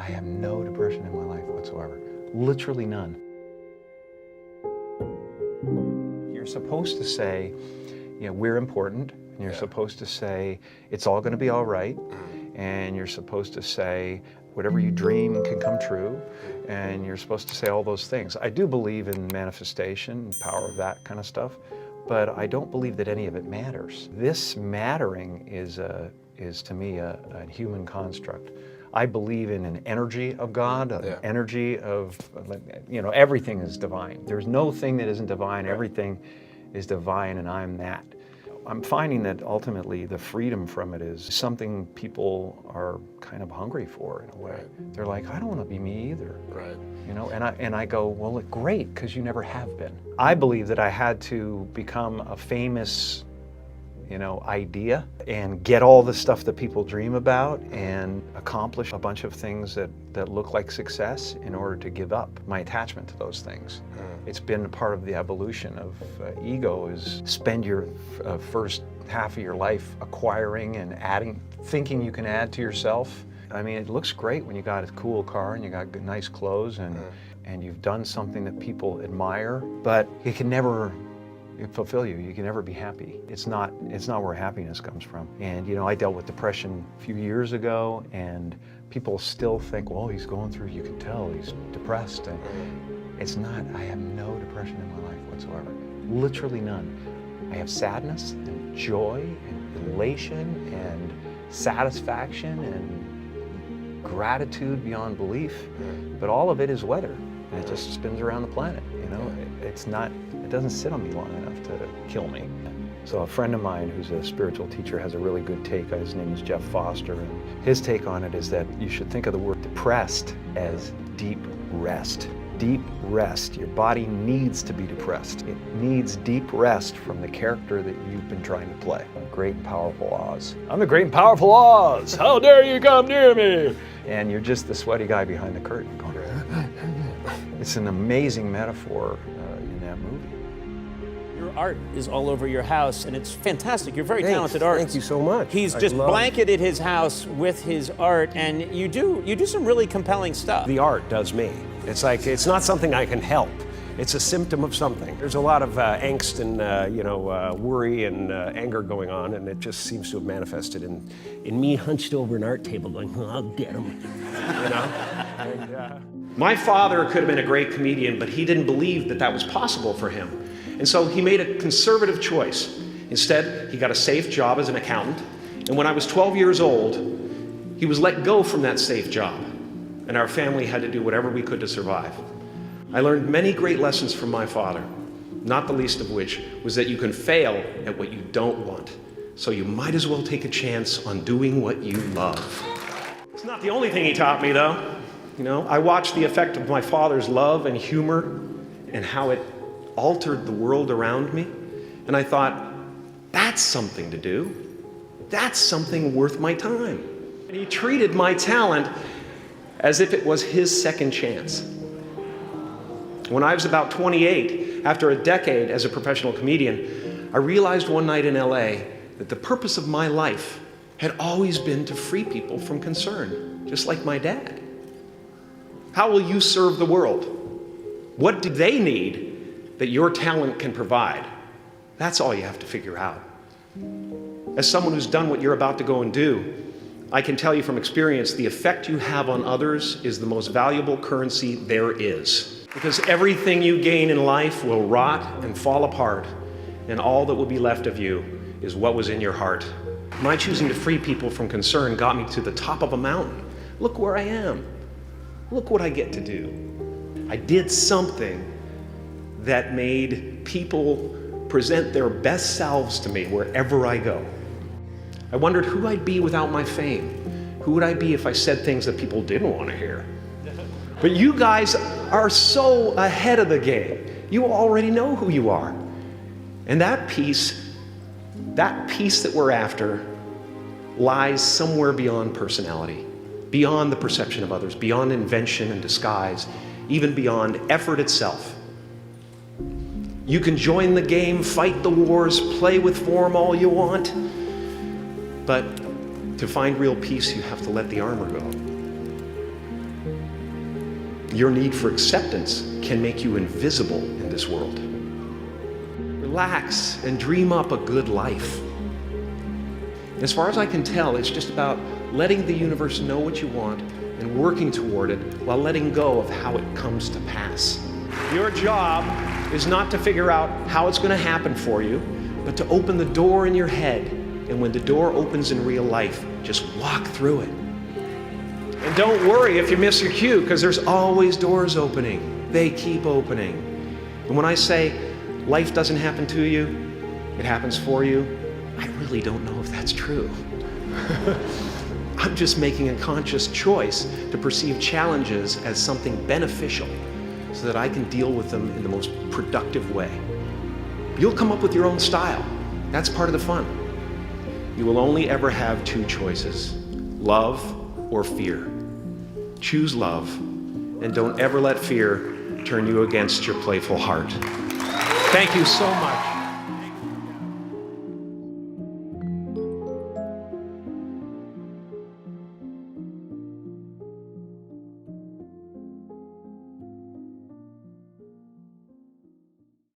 I have no depression in my life whatsoever. Literally none. You're supposed to say, you know, we're important, and you're supposed to say, it's all going to be all right, and you're supposed to say, whatever you dream can come true, and you're supposed to say all those things. I do believe in manifestation, power of that kind of stuff, but I don't believe that any of it matters. This mattering is to me a human construct. I believe in an energy of God, an energy of, you know, everything is divine. There's no thing that isn't divine. Everything is divine, and I'm that. I'm finding that ultimately the freedom from it is something people are kind of hungry for in a way. They're like, I don't want to be me either. You know, and I go, well, great, because you never have been. I believe that I had to become a famous, you know, idea and get all the stuff that people dream about and accomplish a bunch of things that look like success in order to give up my attachment to those things. It's been a part of the evolution of ego, is spend your first half of your life acquiring and adding, thinking you can add to yourself. I mean, it looks great when you got a cool car and you got nice clothes and you've done something that people admire, but it can never fulfill you. You can never be happy. It's not where happiness comes from. And you know, I dealt with depression a few years ago, and people still think, well, he's going through, you can tell he's depressed. And it's not. I have no depression in my life whatsoever. Literally none. I have sadness and joy and elation and satisfaction and gratitude beyond belief. But all of it is weather, and it just spins around the planet. You know, it doesn't sit on me long enough to kill me. So a friend of mine who's a spiritual teacher has a really good take. His name is Jeff Foster, and his take on it is that you should think of the word depressed as deep rest. Deep rest. Your body needs to be depressed. It needs deep rest from the character that you've been trying to play. Great and powerful Oz. I'm the great and powerful Oz. How dare you come near me? And you're just the sweaty guy behind the curtain going, it's an amazing metaphor in that movie. Your art is all over your house, and it's fantastic. You're very talented artist. Thank you so much. He's just blanketed his house with his art, and you do some really compelling stuff. The art does me. It's like, it's not something I can help. It's a symptom of something. There's a lot of angst and worry and anger going on, and it just seems to have manifested in me hunched over an art table going, oh, I'll get him, you know? And, my father could have been a great comedian, but he didn't believe that that was possible for him. And so he made a conservative choice. Instead, he got a safe job as an accountant. And when I was 12 years old, he was let go from that safe job. And our family had to do whatever we could to survive. I learned many great lessons from my father, not the least of which was that you can fail at what you don't want. So you might as well take a chance on doing what you love. It's not the only thing he taught me, though. You know, I watched the effect of my father's love and humor and how it altered the world around me. And I thought, that's something to do. That's something worth my time. And he treated my talent as if it was his second chance. When I was about 28, after a decade as a professional comedian, I realized one night in LA that the purpose of my life had always been to free people from concern, just like my dad. How will you serve the world? What do they need that your talent can provide? That's all you have to figure out. As someone who's done what you're about to go and do, I can tell you from experience, the effect you have on others is the most valuable currency there is. Because everything you gain in life will rot and fall apart, and all that will be left of you is what was in your heart. My choosing to free people from concern got me to the top of a mountain. Look where I am. Look what I get to do. I did something that made people present their best selves to me wherever I go. I wondered who I'd be without my fame. Who would I be if I said things that people didn't want to hear? But you guys are so ahead of the game. You already know who you are. And that peace that we're after lies somewhere beyond personality, beyond the perception of others, beyond invention and disguise, even beyond effort itself. You can join the game, fight the wars, play with form all you want, but to find real peace, you have to let the armor go. Your need for acceptance can make you invisible in this world. Relax and dream up a good life. As far as I can tell, it's just about letting the universe know what you want and working toward it while letting go of how it comes to pass. Your job is not to figure out how it's going to happen for you, but to open the door in your head. And when the door opens in real life, just walk through it. And don't worry if you miss your cue, because there's always doors opening. They keep opening. And when I say life doesn't happen to you, it happens for you, I really don't know if that's true. I'm just making a conscious choice to perceive challenges as something beneficial so that I can deal with them in the most productive way. You'll come up with your own style. That's part of the fun. You will only ever have two choices, love or fear. Choose love, and don't ever let fear turn you against your playful heart. Thank you so much.